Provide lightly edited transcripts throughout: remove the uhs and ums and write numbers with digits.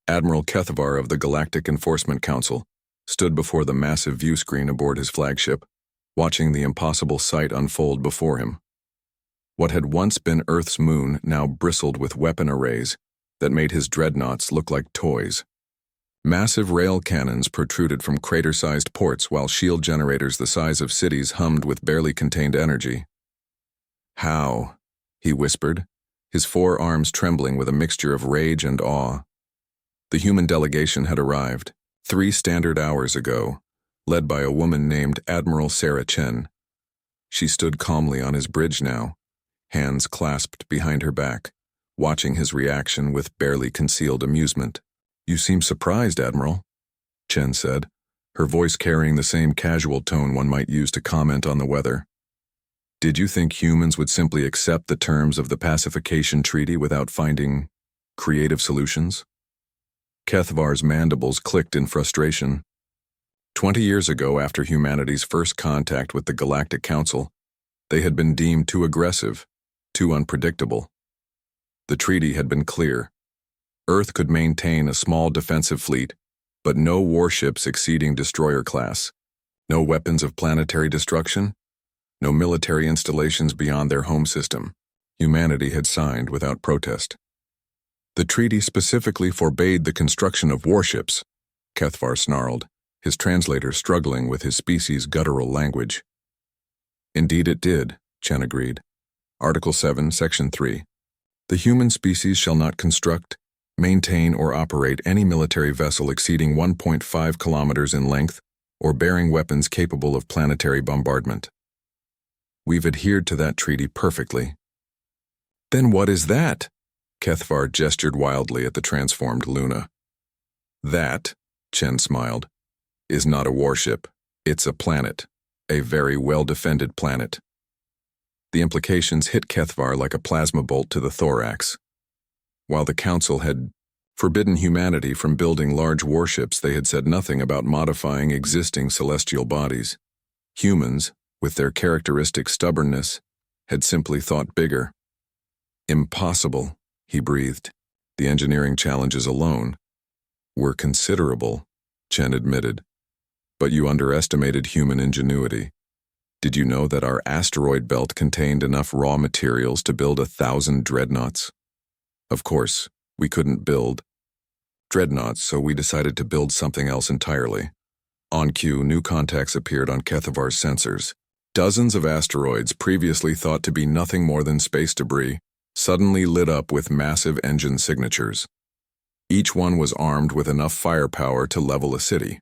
Admiral Kethavar of the Galactic Enforcement Council stood before the massive view screen aboard his flagship, watching the impossible sight unfold before him. What had once been Earth's moon now bristled with weapon arrays that made his dreadnoughts look like toys. Massive rail cannons protruded from crater-sized ports while shield generators the size of cities hummed with barely contained energy. "How?" he whispered, his forearms trembling with a mixture of rage and awe. The human delegation had arrived 3 standard hours ago, led by a woman named Admiral Sarah Chen. She stood calmly on his bridge now, hands clasped behind her back, watching his reaction with barely concealed amusement. "You seem surprised, Admiral," Chen said, her voice carrying the same casual tone one might use to comment on the weather. "Did you think humans would simply accept the terms of the pacification treaty without finding creative solutions?" Kethavar's mandibles clicked in frustration. 20 years ago, after humanity's first contact with the Galactic Council, they had been deemed too aggressive, too unpredictable. The treaty had been clear. Earth could maintain a small defensive fleet, but no warships exceeding destroyer class, no weapons of planetary destruction, no military installations beyond their home system. Humanity had signed without protest. The treaty specifically forbade the construction of warships, Kethavar snarled, his translator struggling with his species' guttural language. "Indeed it did," Chen agreed. Article 7, Section 3. "The human species shall not construct, maintain or operate any military vessel exceeding 1.5 kilometers in length or bearing weapons capable of planetary bombardment." "We've adhered to that treaty perfectly." "Then what is that?" Kethavar gestured wildly at the transformed Luna. "That," Chen smiled, "is not a warship. It's a planet, a very well-defended planet." The implications hit Kethavar like a plasma bolt to the thorax. While the Council had forbidden humanity from building large warships, they had said nothing about modifying existing celestial bodies. Humans, with their characteristic stubbornness, had simply thought bigger. "Impossible," he breathed. "The engineering challenges alone were considerable," Chen admitted. "But you underestimated human ingenuity. Did you know that our asteroid belt contained enough raw materials to build 1,000 dreadnoughts? Of course, we couldn't build dreadnoughts, so we decided to build something else entirely." On cue, new contacts appeared on Kethavar's sensors. Dozens of asteroids, previously thought to be nothing more than space debris, suddenly lit up with massive engine signatures. Each one was armed with enough firepower to level a city.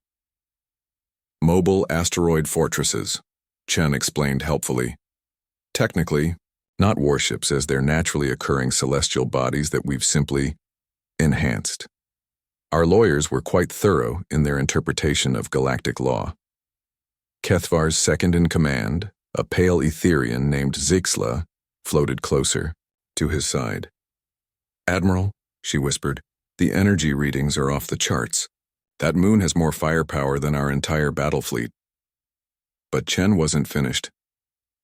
"Mobile asteroid fortresses," Chen explained helpfully. "Technically, not warships, as they're naturally occurring celestial bodies that we've simply enhanced." Our lawyers were quite thorough in their interpretation of galactic law. Kethavar's second-in-command, a pale Etherian named Zixla, floated closer to his side. "Admiral," she whispered, "the energy readings are off the charts. That moon has more firepower than our entire battle fleet." But Chen wasn't finished.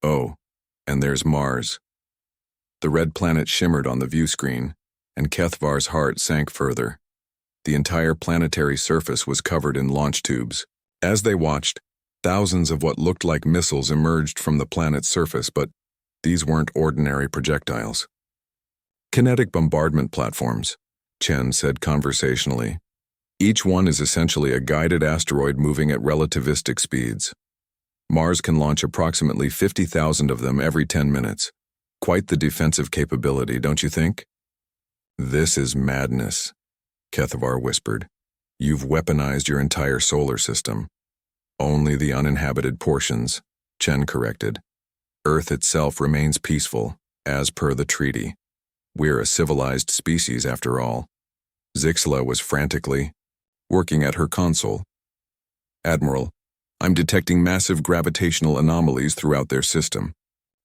"Oh, and there's Mars." The red planet shimmered on the view screen, and Kethavar's heart sank further. The entire planetary surface was covered in launch tubes. As they watched, thousands of what looked like missiles emerged from the planet's surface, but these weren't ordinary projectiles. "Kinetic bombardment platforms," Chen said conversationally. "Each one is essentially a guided asteroid moving at relativistic speeds. Mars can launch approximately 50,000 of them every 10 minutes. Quite the defensive capability, don't you think?" "This is madness," Kethavar whispered. "You've weaponized your entire solar system." "Only the uninhabited portions," Chen corrected. "Earth itself remains peaceful, as per the treaty. We're a civilized species after all." Zixla was frantically working at her console. "Admiral, I'm detecting massive gravitational anomalies throughout their system.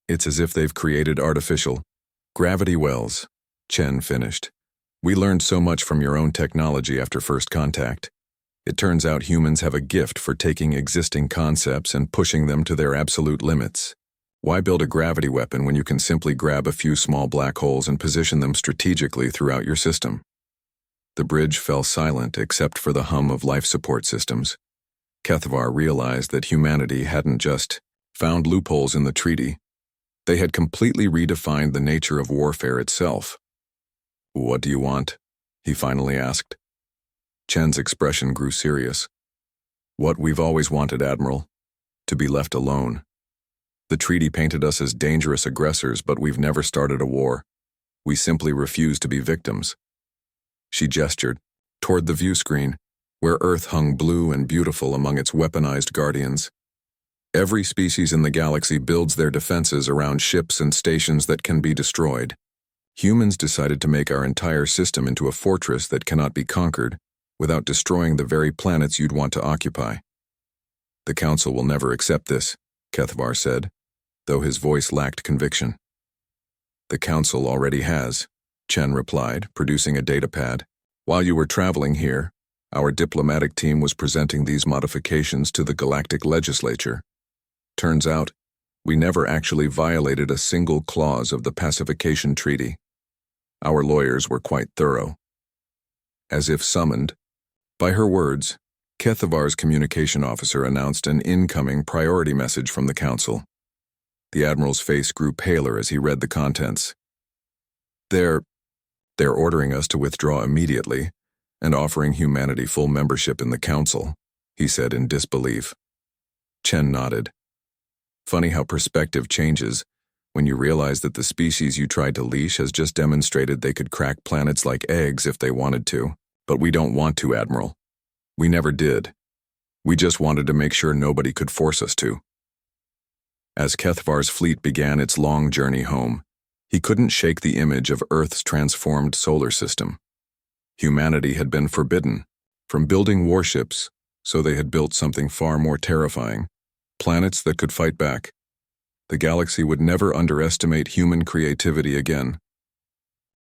It's as if they've created artificial gravity wells," Chen finished. "We learned so much from your own technology after first contact. It turns out humans have a gift for taking existing concepts and pushing them to their absolute limits. Why build a gravity weapon when you can simply grab a few small black holes and position them strategically throughout your system?" The bridge fell silent except for the hum of life support systems. Kethvar realized that humanity hadn't just found loopholes in the treaty. They had completely redefined the nature of warfare itself. "What do you want?" he finally asked. Chen's expression grew serious. "What we've always wanted, Admiral. To be left alone. The treaty painted us as dangerous aggressors, but we've never started a war. We simply refuse to be victims." She gestured toward the view screen, where Earth hung blue and beautiful among its weaponized guardians. Every species in the galaxy builds their defenses around ships and stations that can be destroyed. Humans decided to make our entire system into a fortress that cannot be conquered without destroying the very planets you'd want to occupy. "The Council will never accept this," Kethvar said, though his voice lacked conviction. "The Council already has," Chen replied, producing a datapad. "While you were traveling here, our diplomatic team was presenting these modifications to the Galactic Legislature. Turns out, we never actually violated a single clause of the Pacification Treaty. Our lawyers were quite thorough." As if summoned, by her words, Kethavar's communication officer announced an incoming priority message from the Council. The Admiral's face grew paler as he read the contents. They're ordering us to withdraw immediately and offering humanity full membership in the Council," he said in disbelief. Chen nodded. "Funny how perspective changes when you realize that the species you tried to leash has just demonstrated they could crack planets like eggs if they wanted to. But we don't want to, Admiral. We never did. We just wanted to make sure nobody could force us to." As Kethvar's fleet began its long journey home, he couldn't shake the image of Earth's transformed solar system. Humanity had been forbidden from building warships, so they had built something far more terrifying: planets that could fight back. The galaxy would never underestimate human creativity again.